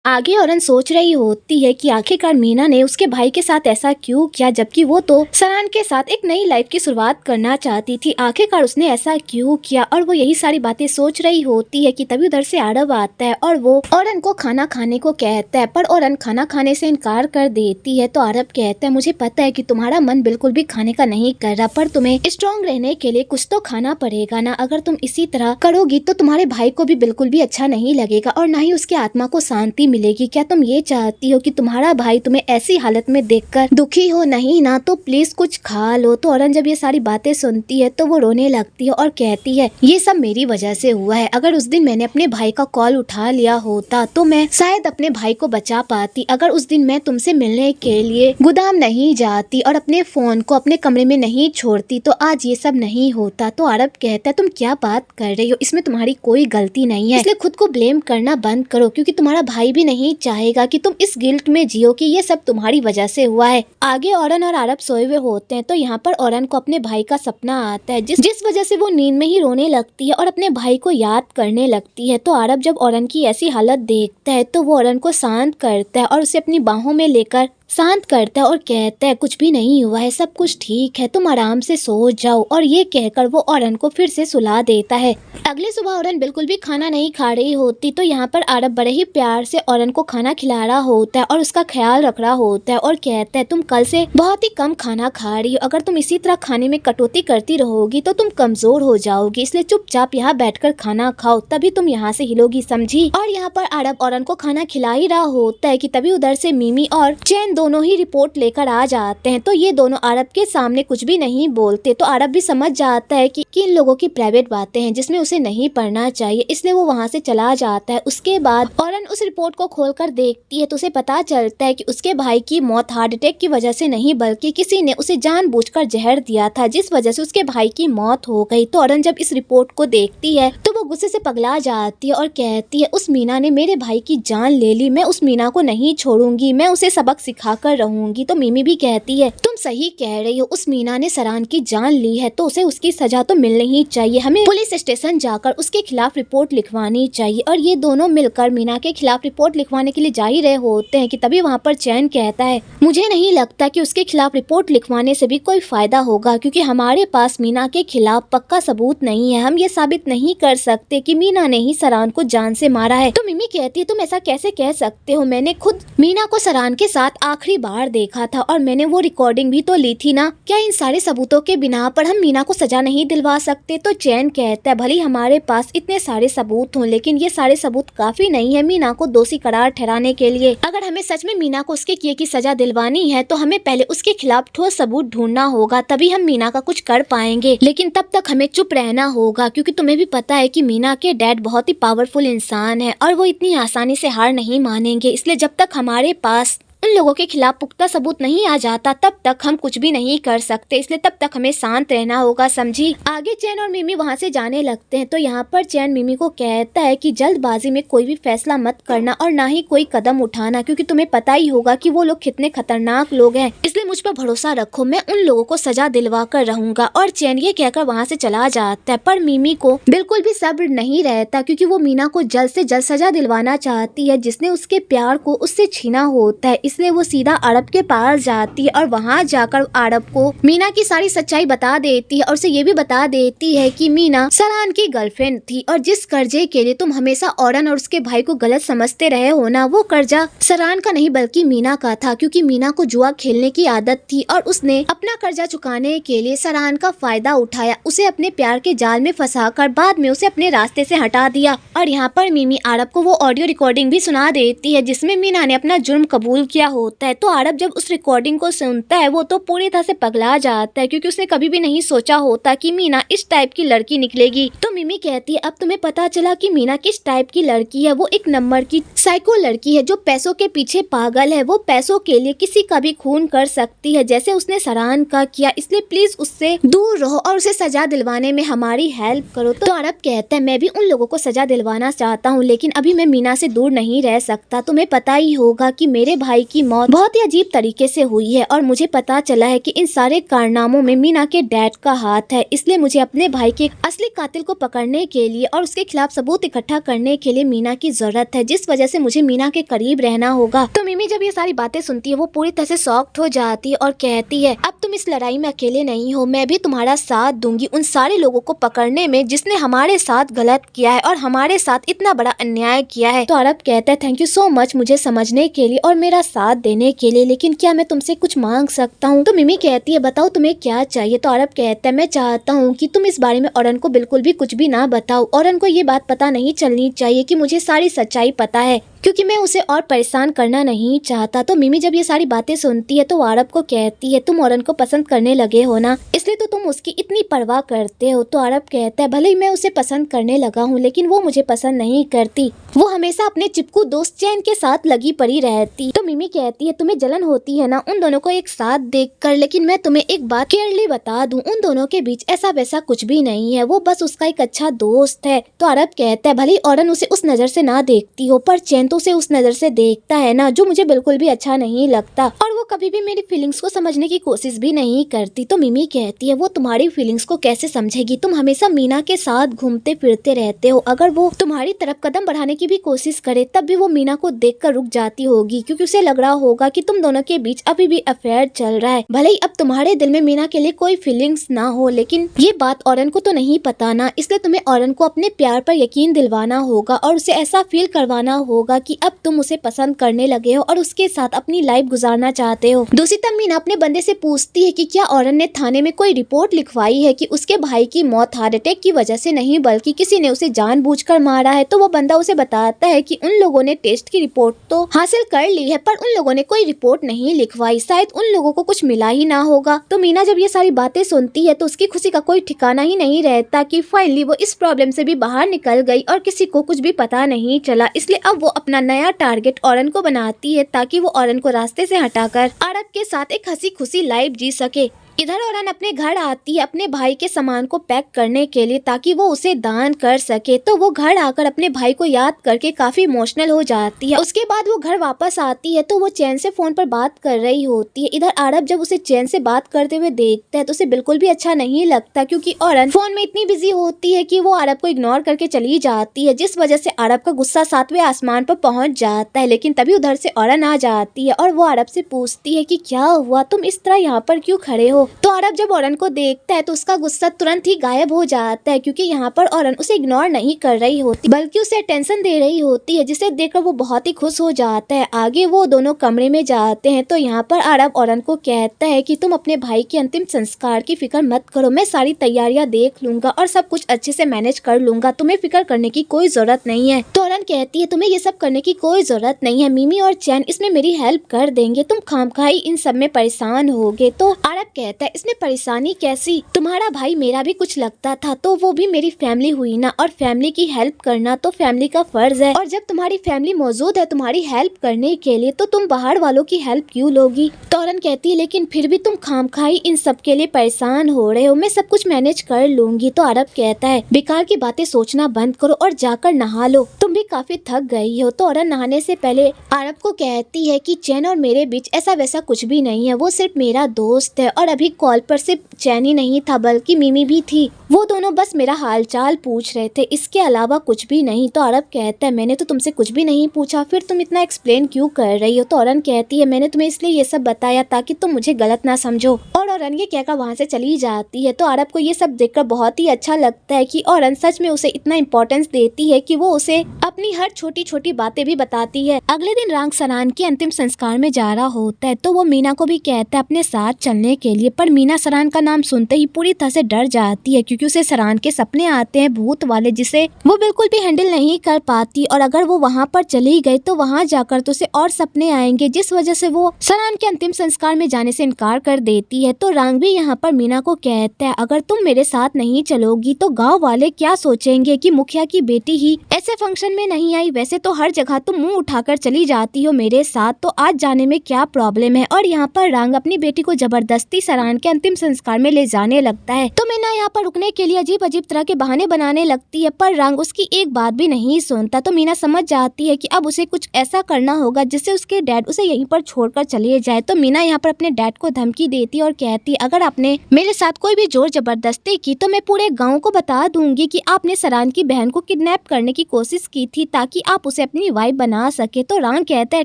आगे औरन सोच रही होती है कि आखिरकार मीना ने उसके भाई के साथ ऐसा क्यों किया, जबकि वो तो सरान के साथ एक नई लाइफ की शुरुआत करना चाहती थी। आखिरकार उसने ऐसा क्यों किया, और वो यही सारी बातें सोच रही होती है कि तभी उधर से आरव आता है और वो औरन को खाना खाने को कहता है, पर औरन खाना खाने से इनकार कर देती है। तो आरव कहता है, मुझे पता है कि तुम्हारा मन बिल्कुल भी खाने का नहीं कर रहा, पर तुम्हें स्ट्रॉन्ग रहने के लिए कुछ तो खाना पड़ेगा ना। अगर तुम इसी तरह करोगी तो तुम्हारे भाई को भी बिल्कुल भी अच्छा नहीं लगेगा और ना ही उसकी आत्मा को शांति मिलेगी। क्या तुम ये चाहती हो कि तुम्हारा भाई तुम्हें ऐसी हालत में देखकर दुखी हो? नहीं ना, तो प्लीज कुछ खा लो। तो औरन जब ये सारी बातें सुनती है तो वो रोने लगती है और कहती है, ये सब मेरी वजह से हुआ है। अगर उस दिन मैंने अपने भाई का कॉल उठा लिया होता तो मैं शायद अपने भाई को बचा पाती। अगर उस दिन मैं तुमसे मिलने के लिए गोदाम नहीं जाती और अपने फोन को अपने कमरे में नहीं छोड़ती तो आज ये सब नहीं होता। तो आरव कहता है, तुम क्या बात कर रही हो, इसमें तुम्हारी कोई गलती नहीं है, इसलिए खुद को ब्लेम करना बंद करो, क्योंकि तुम्हारा भाई भी नहीं चाहेगा कि तुम इस गिल्ट में जियो कि ये सब तुम्हारी वजह से हुआ है। आगे औरन और आरव सोए हुए होते हैं तो यहाँ पर औरन को अपने भाई का सपना आता है, जिस वजह से वो नींद में ही रोने लगती है और अपने भाई को याद करने लगती है। तो आरव जब औरन की ऐसी हालत देखता है तो वो औरन को शांत करता है और उसे अपनी बाहों में लेकर शांत करता है और कहता है, कुछ भी नहीं हुआ है, सब कुछ ठीक है, तुम आराम से सो जाओ। और ये कहकर वो औरन को फिर से सुला देता है। अगली सुबह औरन बिल्कुल भी खाना नहीं खा रही होती तो यहाँ पर आरव बड़े ही प्यार से औरन को खाना खिला रहा होता है और उसका ख्याल रख रहा होता है और कहता है, तुम कल से बहुत ही कम खाना खा रही हो, अगर तुम इसी तरह खाने में कटौती करती रहोगी तो तुम कमजोर हो जाओगी, इसलिए चुपचाप यहाँ बैठकर खाना खाओ, तभी तुम यहाँ से हिलोगी, समझी। और यहाँ पर आरव औरन को खाना खिला ही रहा होता है कि तभी उधर से मिमी और चैन दोनों ही रिपोर्ट लेकर आ जाते हैं। तो ये दोनों आरव के सामने कुछ भी नहीं बोलते। तो आरव भी समझ जाता है कि इन लोगों की प्राइवेट बातें हैं जिसमें उसे नहीं पढ़ना चाहिए, इसलिए वो वहाँ से चला जाता है। उसके बाद औरन उस रिपोर्ट को खोलकर देखती है तो उसे पता चलता है कि उसके भाई की मौत हार्ट अटैक की वजह से नहीं बल्कि किसी ने उसे जानबूझकर जहर दिया था, जिस वजह से उसके भाई की मौत हो गई। तो औरन जब इस रिपोर्ट को देखती है तो वो गुस्से से पगला जाती है और कहती है, उस मीना ने मेरे भाई की जान ले ली, मैं उस मीना को नहीं छोड़ूंगी, मैं उसे सबक सिखाकर रहूंगी। तो मिमी भी कहती है, तुम सही कह रही हो, उस मीना ने सरान की जान ली है तो उसे उसकी सजा तो मिलनी ही चाहिए, हमें पुलिस स्टेशन जाकर उसके खिलाफ रिपोर्ट लिखवानी चाहिए। और ये दोनों मिलकर मीना के खिलाफ रिपोर्ट लिखवाने के लिए जा ही रहे होते हैं कि तभी वहाँ पर चैन कहता है, मुझे नहीं लगता कि उसके खिलाफ रिपोर्ट लिखवाने से भी कोई फायदा होगा, क्योंकि हमारे पास मीना के खिलाफ पक्का सबूत नहीं है, हम ये साबित नहीं कर सकते कि मीना ने ही सरान को जान से मारा है। तो मिमी कहती है, तुम ऐसा कैसे कह सकते हो, मैंने खुद मीना को सरान के साथ आखिरी बार देखा था और मैंने वो रिकॉर्डिंग भी तो ली थी ना, क्या इन सारे सबूतों के बिना पर हम मीना को सजा नहीं दिलवा सकते। तो चैन कहता है, भले हमारे पास इतने सारे सबूत हों लेकिन ये सारे सबूत काफी नहीं है मीना को दोषी करार ठहराने के लिए। अगर हमें सच में मीना को उसके किए की सजा दिलवानी है तो हमें पहले उसके खिलाफ ठोस सबूत ढूंढना होगा, तभी हम मीना का कुछ कर पाएंगे। लेकिन तब तक हमें चुप रहना होगा, क्योंकि तुम्हें भी पता है कि मीना के डैड बहुत ही पावरफुल इंसान है और वो इतनी आसानी से हार नहीं मानेंगे, इसलिए जब तक हमारे पास उन लोगों के खिलाफ पुख्ता सबूत नहीं आ जाता तब तक हम कुछ भी नहीं कर सकते, इसलिए तब तक हमें शांत रहना होगा, समझी। आगे चैन और मिमी वहाँ से जाने लगते हैं तो यहाँ पर चैन मिमी को कहता है कि जल्दबाजी में कोई भी फैसला मत करना और ना ही कोई कदम उठाना, क्योंकि तुम्हें पता ही होगा कि वो लोग कितने खतरनाक लोग हैं, इसलिए मुझ पर भरोसा रखो, मैं उन लोगों को सजा दिलवा कर रहूंगा। और चैन ये कहकर वहाँ से चला जाता है, पर मिमी को बिल्कुल भी सब्र नहीं रहता, क्योंकि वो मीना को जल्द से जल्द सजा दिलवाना चाहती है जिसने उसके प्यार को उससे छीना होता है, इसलिए वो सीधा आरव के पास जाती है और वहाँ जाकर आरव को मीना की सारी सच्चाई बता देती है और उसे ये भी बता देती है कि मीना सरान की गर्लफ्रेंड थी और जिस कर्जे के लिए तुम हमेशा औरन और उसके भाई को गलत समझते रहे हो ना, वो कर्जा सरान का नहीं बल्कि मीना का था, क्योंकि मीना को जुआ खेलने की आदत थी और उसने अपना कर्जा चुकाने के लिए सरान का फायदा उठाया, उसे अपने प्यार के जाल में फंसाकर बाद में उसे अपने रास्ते से हटा दिया। और यहाँ पर मिमी आरव को वो ऑडियो रिकॉर्डिंग भी सुना देती है जिसमें मीना ने अपना जुर्म कबूल किया होता है। तो आरव जब उस रिकॉर्डिंग को सुनता है वो तो पूरी तरह से पगला जाता है, क्योंकि उसने कभी भी नहीं सोचा होता कि मीना इस टाइप की लड़की निकलेगी। तो मिमी कहती है, अब तुम्हें पता चला कि मीना किस टाइप की लड़की है, वो एक नंबर की साइको लड़की है जो पैसों के पीछे पागल है, वो पैसों के लिए किसी का भी खून कर सकती है जैसे उसने सरान का किया, इसलिए प्लीज उससे दूर रहो और उसे सजा दिलवाने में हमारी हेल्प करो। तो आरव कहता है, मैं भी उन लोगों को सजा दिलवाना चाहता हूँ लेकिन अभी मैं मीना से दूर नहीं रह सकता, तुम्हें पता ही होगा कि मेरे भाई की मौत बहुत ही अजीब तरीके से हुई है और मुझे पता चला है कि इन सारे कारनामों में मीना के डैड का हाथ है, इसलिए मुझे अपने भाई के असली कातिल को पकड़ने के लिए और उसके खिलाफ सबूत इकट्ठा करने के लिए मीना की जरूरत है, जिस वजह से से मुझे मीना के करीब रहना होगा। तो मिमी जब ये सारी बातें सुनती है वो पूरी तरह से शॉक्ड हो जाती है और कहती है अब तुम इस लड़ाई में अकेले नहीं हो, मैं भी तुम्हारा साथ दूंगी उन सारे लोगों को पकड़ने में जिसने हमारे साथ गलत किया है और हमारे साथ इतना बड़ा अन्याय किया है। तो अरब कहता है थैंक यू सो मच मुझे समझने के लिए और मेरा साथ देने के लिए, लेकिन क्या मैं तुमसे कुछ मांग सकता हूँ? तो मिमी कहती है बताओ तुम्हें क्या चाहिए? तो अरब कहता है मैं चाहता हूँ कि तुम इस बारे में औरन को बिल्कुल भी कुछ भी ना बताओ। औरन को ये बात पता नहीं चलनी चाहिए कि मुझे सारी सच्चाई पता है, क्योंकि मैं उसे और परेशान करना नहीं चाहता। तो मिमी जब ये सारी बातें सुनती है तो अरब को कहती है तुम औरन को पसंद करने लगे हो ना, इसलिए तो तुम उसकी इतनी परवाह करते हो। तो अरब कहता है भले ही मैं उसे पसंद करने लगा हूँ लेकिन वो मुझे पसंद नहीं करती, वो हमेशा अपने चिपकू दोस्त चैन के साथ लगी पड़ी रहती। तो मिमी कहती है तुम्हें जलन होती है ना उन दोनों को एक साथ देखकर, लेकिन मैं तुम्हें एक बात क्लियरली बता दूं उन दोनों के बीच ऐसा वैसा कुछ भी नहीं है, वो बस उसका एक अच्छा दोस्त है। तो अरब कहता है भले ही औरन उसे उस नजर से ना देखती हो पर चैन तो उसे उस नजर से देखता है ना, जो मुझे बिल्कुल भी अच्छा नहीं लगता, और वो कभी भी मेरी फीलिंग्स को समझने की कोशिश भी नहीं करती। तो मिमी कहती है वो तुम्हारी फीलिंग्स को कैसे समझेगी, तुम हमेशा मीना के साथ घूमते फिरते रहते हो, अगर वो तुम्हारी तरफ कदम बढ़ाने की भी कोशिश करे तब भी वो मीना को देखकर रुक जाती होगी, क्योंकि उसे लग रहा होगा कि तुम दोनों के बीच अभी भी अफेयर चल रहा है। भले ही अब तुम्हारे दिल में मीना के लिए कोई फीलिंग्स ना हो, लेकिन ये बात औरन को तो नहीं पता ना, इसलिए तुम्हें औरन को अपने प्यार पर यकीन दिलवाना होगा और उसे ऐसा फील करवाना होगा कि अब तुम उसे पसंद करने लगे हो और उसके साथ अपनी लाइफ गुजारना चाहते हो। दूसरी तरफ मीना अपने बंदे से पूछती है कि क्या औरन ने थाने में कोई रिपोर्ट लिखवाई है कि उसके भाई की मौत हार्ट अटैक की वजह से नहीं बल्कि किसी ने उसे जानबूझकर मारा है। तो वो बंदा उसे बताता है कि उन लोगों ने टेस्ट की रिपोर्ट तो हासिल कर ली है पर उन लोगों ने कोई रिपोर्ट नहीं लिखवाई, शायद उन लोगों को कुछ मिला ही ना होगा। तो मीना जब ये सारी बातें सुनती है तो उसकी खुशी का कोई ठिकाना ही नहीं रहता कि फाइनली वो इस प्रॉब्लम से भी बाहर निकल गई और किसी को कुछ भी पता नहीं चला। इसलिए अब वो अपना नया टारगेट औरन को बनाती है ताकि वो औरन को रास्ते से हटाकर अरब के साथ एक हंसी खुशी लाइफ जी सके। इधर औरन अपने घर आती है अपने भाई के सामान को पैक करने के लिए ताकि वो उसे दान कर सके। तो वो घर आकर अपने भाई को याद करके काफी इमोशनल हो जाती है। उसके बाद वो घर वापस आती है तो वो चैन से फोन पर बात कर रही होती है। इधर अरब जब उसे चैन से बात करते हुए देखता है तो उसे बिल्कुल भी अच्छा नहीं लगता, क्योंकि औरन फोन में इतनी बिजी होती है कि वो अरब को इग्नोर करके चली जाती है, जिस वजह से अरब का गुस्सा 7वें आसमान पर पहुंच जाता है। लेकिन तभी उधर से औरन आ जाती है और वो अरब से पूछती है कि क्या हुआ, तुम इस तरह यहाँ पर क्यों खड़े हो? तो अरब जब औरन को देखता है तो उसका गुस्सा तुरंत ही गायब हो जाता है, क्योंकि यहाँ पर औरन उसे इग्नोर नहीं कर रही होती बल्कि उसे टेंशन दे रही होती है, जिसे देखकर वो बहुत ही खुश हो जाता है। आगे वो दोनों कमरे में जाते हैं तो यहाँ पर अरब औरन को कहता है कि तुम अपने भाई के अंतिम संस्कार की फिक्र मत करो, मैं सारी तैयारियां देख लूंगा और सब कुछ अच्छे से मैनेज कर लूंगा, तुम्हें फिक्र करने की कोई जरूरत नहीं है। तो औरन कहती है तुम्हें ये सब करने की कोई जरूरत नहीं है, मिमी और चैन इसमें मेरी हेल्प कर देंगे, तुम खामखाई इन सब में परेशान होगे। तो अरब कहता है इसमें परेशानी कैसी, तुम्हारा भाई मेरा भी कुछ लगता था तो वो भी मेरी फैमिली हुई ना, और फैमिली की हेल्प करना तो फैमिली का फर्ज है, और जब तुम्हारी फैमिली मौजूद है तुम्हारी हेल्प करने के लिए तो तुम बाहर वालों की हेल्प क्यों लोगी? तो औरन कहती है लेकिन फिर भी तुम खामखाई इन सब के लिए परेशान हो रहे हो, मैं सब कुछ मैनेज कर लूंगी। तो अरब कहता है बेकार की बातें सोचना बंद करो और जाकर नहा लो, तुम भी काफी थक गई हो। तो औरन नहाने से पहले अरब को कहती है कि चैन और मेरे बीच ऐसा वैसा कुछ भी नहीं है, वो सिर्फ मेरा दोस्त है, और अभी कॉल पर सिर्फ चैन ही नहीं था बल्कि मिमी भी थी, वो दोनों बस मेरा हालचाल पूछ रहे थे, इसके अलावा कुछ भी नहीं। तो अरब कहता है मैंने तो तुमसे कुछ भी नहीं पूछा, फिर तुम इतना एक्सप्लेन क्यों कर रही हो? तो औरन कहती है मैंने तुम्हें इसलिए ये सब बताया ताकि तुम मुझे गलत ना समझो, और औरन ये कहकर वहाँ से चली जाती है। तो अरब को ये सब देखकर बहुत ही अच्छा लगता है कि औरन सच में उसे इतना इम्पोर्टेंस देती है कि वो उसे अपनी हर छोटी छोटी बातें भी बताती है। अगले दिन रांग सरान के अंतिम संस्कार में जा रहा होता है तो वो मीना को भी कहता है अपने साथ चलने के लिए, पर मीना सरान का नाम सुनते ही पूरी तरह से डर जाती है, क्योंकि उसे सरान के सपने आते हैं भूत वाले, जिसे वो बिल्कुल भी हैंडल नहीं कर पाती, और अगर वो वहाँ पर चली गई तो वहाँ जाकर तो उसे और सपने आएंगे, जिस वजह से वो सरान के अंतिम संस्कार में जाने से इनकार कर देती है। तो रांग भी यहाँ पर मीना को कहता है अगर तुम मेरे साथ नहीं चलोगी तो गाँव वाले क्या सोचेंगे कि मुखिया की बेटी ही ऐसे फंक्शन में नहीं आई, वैसे तो हर जगह तुम मुँह उठाकर चली जाती हो मेरे साथ, तो आज जाने में क्या प्रॉब्लम है? और यहाँ पर रांग अपनी बेटी को जबरदस्ती सरान के अंतिम संस्कार में ले जाने लगता है। तो मीना यहाँ पर रुकने के लिए अजीब अजीब तरह के बहाने बनाने लगती है, पर रंग उसकी एक बात भी नहीं सुनता। तो मीना समझ जाती है कि अब उसे कुछ ऐसा करना होगा जिससे उसके डैड उसे यहीं पर छोड़कर चले जाए। तो मीना यहाँ पर अपने डैड को धमकी देती है और कहती है, अगर आपने मेरे साथ कोई भी जोर जबरदस्ती की तो मैं पूरे गाँव को बता दूंगी कि आपने सरान की बहन को किडनैप करने की कोशिश की थी ताकि आप उसे अपनी वाइफ बना सके। तो रांग कहता है,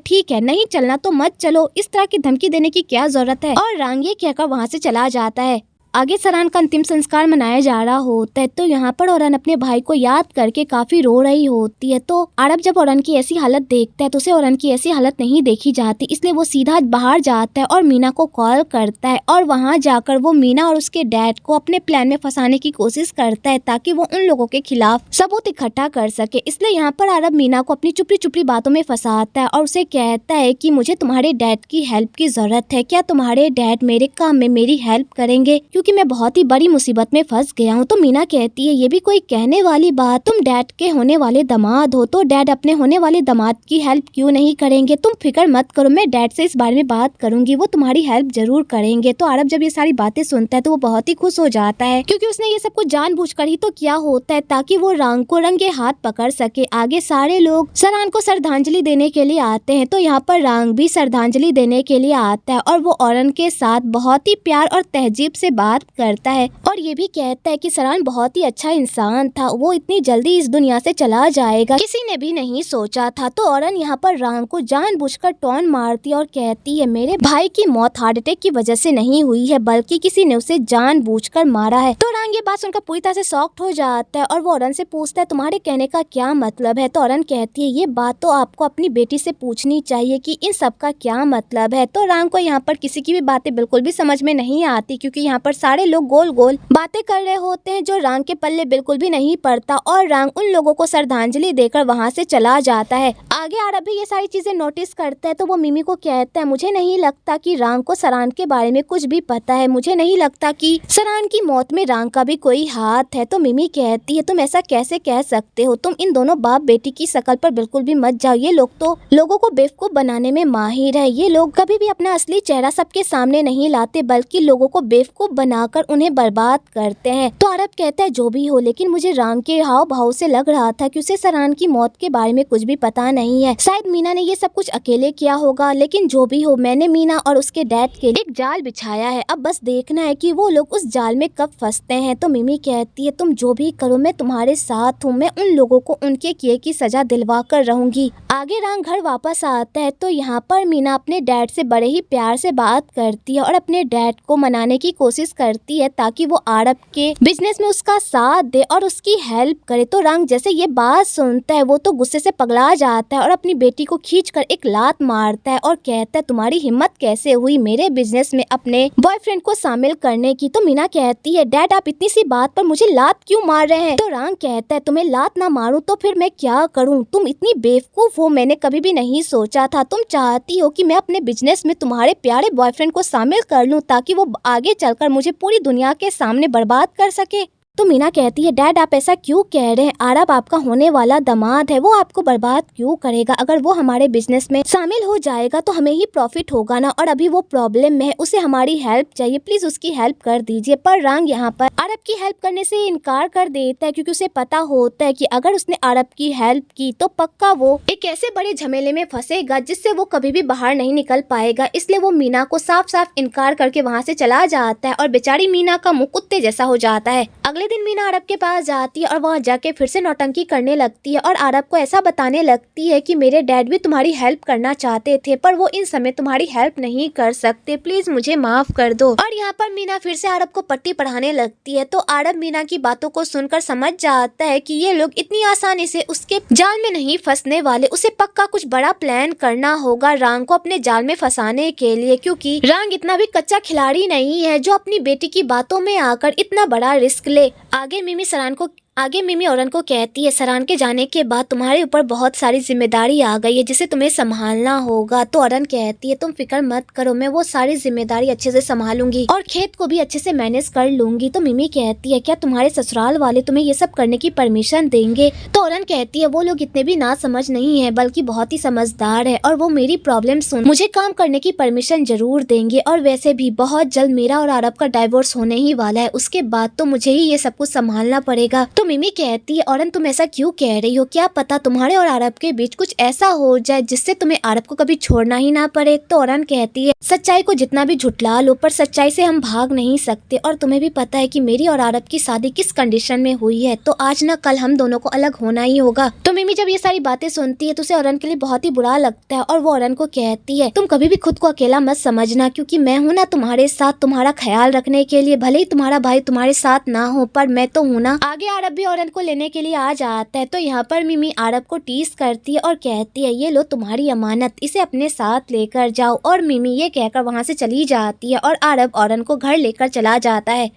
ठीक है, नहीं चलना तो मत चलो, इस तरह की धमकी देने की क्या जरूरत है। और रांग ये कहकर वहाँ से चला जाता है। आगे सरान का अंतिम संस्कार मनाया जा रहा होता है। तो यहाँ पर औरन अपने भाई को याद करके काफी रो रही होती है। तो आरब जब औरन की ऐसी हालत देखता है तो उसे औरन की ऐसी हालत नहीं देखी जाती, इसलिए वो सीधा बाहर जाता है और मीना को कॉल करता है और वहाँ जाकर वो मीना और उसके डैड को अपने प्लान में फंसाने की कोशिश करता है ताकि वो उन लोगों के खिलाफ सबूत इकट्ठा कर सके। इसलिए यहाँ पर आरब मीना को अपनी चुपड़ी चुपड़ी बातों में फंसाता है और उसे कहता है कि मुझे तुम्हारे डैड की हेल्प की जरूरत है, क्या तुम्हारे डैड मेरे काम में मेरी हेल्प करेंगे, क्योंकि मैं बहुत ही बड़ी मुसीबत में फंस गया हूँ। तो मीना कहती है, ये भी कोई कहने वाली बात, तुम डैड के होने वाले दामाद हो तो डैड अपने होने वाले दामाद की हेल्प क्यों नहीं करेंगे। तुम फिक्र मत करो, मैं डैड से इस बारे में बात करूंगी, वो तुम्हारी हेल्प जरूर करेंगे। तो आरब जब ये सारी बातें सुनता है तो वो बहुत ही खुश हो जाता है, क्योंकि उसने ये सब कुछ जानबूझकर ही तो किया होता है ताकि वो रांग को रंगे हाथ पकड़ सके। आगे सारे लोग सरान को श्रद्धांजलि देने के लिए आते हैं। तो यहाँ पर रांग भी श्रद्धांजलि देने के लिए आता है और वो औरन के साथ बहुत ही प्यार और तहजीब से बात करता है और ये भी कहता है कि सरान बहुत ही अच्छा इंसान था, वो इतनी जल्दी इस दुनिया से चला जाएगा किसी ने भी नहीं सोचा था। तो औरन यहाँ पर रांग को जानबूझकर टॉन मारती और कहती है, मेरे भाई की मौत हार्ट अटैक की वजह से नहीं हुई है बल्कि किसी ने उसे जानबूझकर मारा है। तो रांग ये बात सुनकर पूरी तरह से शॉक्ड हो जाता है और वो औरन से पूछता है, तुम्हारे कहने का क्या मतलब है। तो औरन कहती है, ये बात तो आपको अपनी बेटी से पूछनी चाहिए कि इन सब का क्या मतलब है। तो रांग को यहाँ पर किसी की भी बातें बिल्कुल भी समझ में नहीं आती, क्योंकि यहाँ पर सारे लोग गोल गोल बातें कर रहे होते हैं जो रांग के पल्ले बिल्कुल भी नहीं पड़ता और रांग उन लोगों को श्रद्धांजलि देकर वहां से चला जाता है। आगे आरब भी ये सारी चीजें नोटिस करता है तो वो मिमी को कहता है, मुझे नहीं लगता कि रांग को सरान के बारे में कुछ भी पता है, मुझे नहीं लगता कि सरान की मौत में रांग का भी कोई हाथ है। तो मिमी कहती है, तुम ऐसा कैसे कह सकते हो, तुम इन दोनों बाप बेटी की शकल पर बिल्कुल भी मत जाओ, ये लोग तो लोगों को बेवकूफ बनाने में माहिर है, ये लोग कभी भी अपना असली चेहरा सबके सामने नहीं लाते बल्कि लोगों को बेवकूफ बनाकर उन्हें बर्बाद करते हैं। तो अरब कहता है, जो भी हो, लेकिन मुझे रांग के हाव भाव से लग रहा था कि उसे सरान की मौत के बारे में कुछ भी पता नहीं है, शायद मीना ने ये सब कुछ अकेले किया होगा, लेकिन जो भी हो, मैंने मीना और उसके डैड के एक जाल बिछाया है, अब बस देखना है कि वो लोग उस जाल में कब फंसते हैं। तो मिमी कहती है, तुम जो भी करो मैं तुम्हारे साथ हूँ, मैं उन लोगों को उनके किए की सजा दिलवा कर रहूंगी। आगे रांग घर वापस आता है तो यहाँ पर मीना अपने डैड से बड़े ही प्यार से बात करती है और अपने डैड को मनाने की कोशिश करती है ताकि वो आरब के बिजनेस में उसका साथ दे और उसकी हेल्प करे। तो रांग जैसे ये बात सुनता है वो तो गुस्से से पगला जाता है और अपनी बेटी को खींचकर एक लात मारता है और कहता है, तुम्हारी हिम्मत कैसे हुई मेरे बिजनेस में अपने बॉयफ्रेंड को शामिल करने की। तो मीना कहती है, डैड आप इतनी सी बात पर मुझे लात क्यों मार रहे हैं। तो रांग कहता है, तुम्हें लात ना मारूं तो फिर मैं क्या करूं, तुम इतनी बेवकूफ हो, मैंने कभी भी नहीं सोचा था, तुम चाहती हो कि मैं अपने बिजनेस में तुम्हारे प्यारे बॉयफ्रेंड को शामिल कर लूं ताकि वो आगे चलकर मुझे पूरी दुनिया के सामने बर्बाद कर सके। तो मीना कहती है, डैड आप ऐसा क्यों कह रहे हैं, आरब आपका होने वाला दामाद है, वो आपको बर्बाद क्यों करेगा, अगर वो हमारे बिजनेस में शामिल हो जाएगा तो हमें ही प्रॉफिट होगा ना, और अभी वो प्रॉब्लम में है, उसे हमारी हेल्प चाहिए, प्लीज उसकी हेल्प कर दीजिए। पर रांग यहाँ पर आरब की हेल्प करने से इनकार कर देता है क्योंकि उसे पता होता है कि अगर उसने आरब की हेल्प की तो पक्का वो एक ऐसे बड़े झमेले में फंसेगा जिससे वो कभी भी बाहर नहीं निकल पाएगा, इसलिए वो मीना को साफ साफ इनकार करके वहाँ से चला जाता है और बेचारी मीना का मुँह कुत्ते जैसा हो जाता है। अगले दिन मीना आरब के पास जाती है और वहाँ जाके फिर से नौटंकी करने लगती है और आरब को ऐसा बताने लगती है कि मेरे डैड भी तुम्हारी हेल्प करना चाहते थे पर वो इन समय तुम्हारी हेल्प नहीं कर सकते, प्लीज मुझे माफ कर दो। और यहाँ पर मीना फिर से आरब को पट्टी पढ़ाने लगती है। तो आरब मीना की बातों को सुनकर समझ जाता है कि ये लोग इतनी आसानी से उसके जाल में नहीं फंसने वाले, उसे पक्का कुछ बड़ा प्लान करना होगा रांग को अपने जाल में फंसाने के लिए, क्योंकि रांग इतना भी कच्चा खिलाड़ी नहीं है जो अपनी बेटी की बातों में आकर इतना बड़ा रिस्क ले। आगे मिमी सरान को आगे मिमी औरन को कहती है, सरान के जाने के बाद तुम्हारे ऊपर बहुत सारी जिम्मेदारी आ गई है जिसे तुम्हें संभालना होगा। तो औरन कहती है, तुम फिक्र मत करो, मैं वो सारी जिम्मेदारी अच्छे से संभालूंगी और खेत को भी अच्छे से मैनेज कर लूंगी। तो मिमी कहती है, क्या तुम्हारे ससुराल वाले तुम्हें ये सब करने की परमिशन देंगे? तो औरन कहती है, वो लोग इतने भी ना समझ नहीं है, बल्कि बहुत ही समझदार है और वो मेरी प्रॉब्लम सुन मुझे काम करने की परमिशन जरूर देंगे। और वैसे भी बहुत जल्द मेरा और आरब का डाइवोर्स होने ही वाला है, उसके बाद तो मुझे ही ये सब कुछ संभालना पड़ेगा। तो मिमी कहती है, औरन तुम ऐसा क्यों कह रही हो? क्या पता तुम्हारे और आरब के बीच कुछ ऐसा हो जाए जिससे तुम्हें आरब को कभी छोड़ना ही ना पड़े। तो औरन कहती है, सच्चाई को जितना भी झुठला लो पर सच्चाई से हम भाग नहीं सकते और तुम्हें भी पता है कि मेरी और आरब की शादी किस कंडीशन में हुई है, तो आज ना कल हम दोनों को अलग होना ही होगा। तो मिमी जब ये सारी बातें सुनती है तो उसे औरन के लिए बहुत ही बुरा लगता है और वो औरन को कहती है, तुम कभी भी खुद को अकेला मत समझना, क्योंकि मैं हूँ ना तुम्हारे साथ, तुम्हारा ख्याल रखने के लिए। भले ही तुम्हारा भाई तुम्हारे साथ ना हो पर मैं तो हूँ ना। आगे आरब भी औरन को लेने के लिए आ जाता है। तो यहाँ पर मिमी आरब को टीस करती है और कहती है, ये लो तुम्हारी अमानत, इसे अपने साथ लेकर जाओ। और मिमी ये कहकर वहाँ से चली जाती है और आरब औरन को घर लेकर चला जाता है।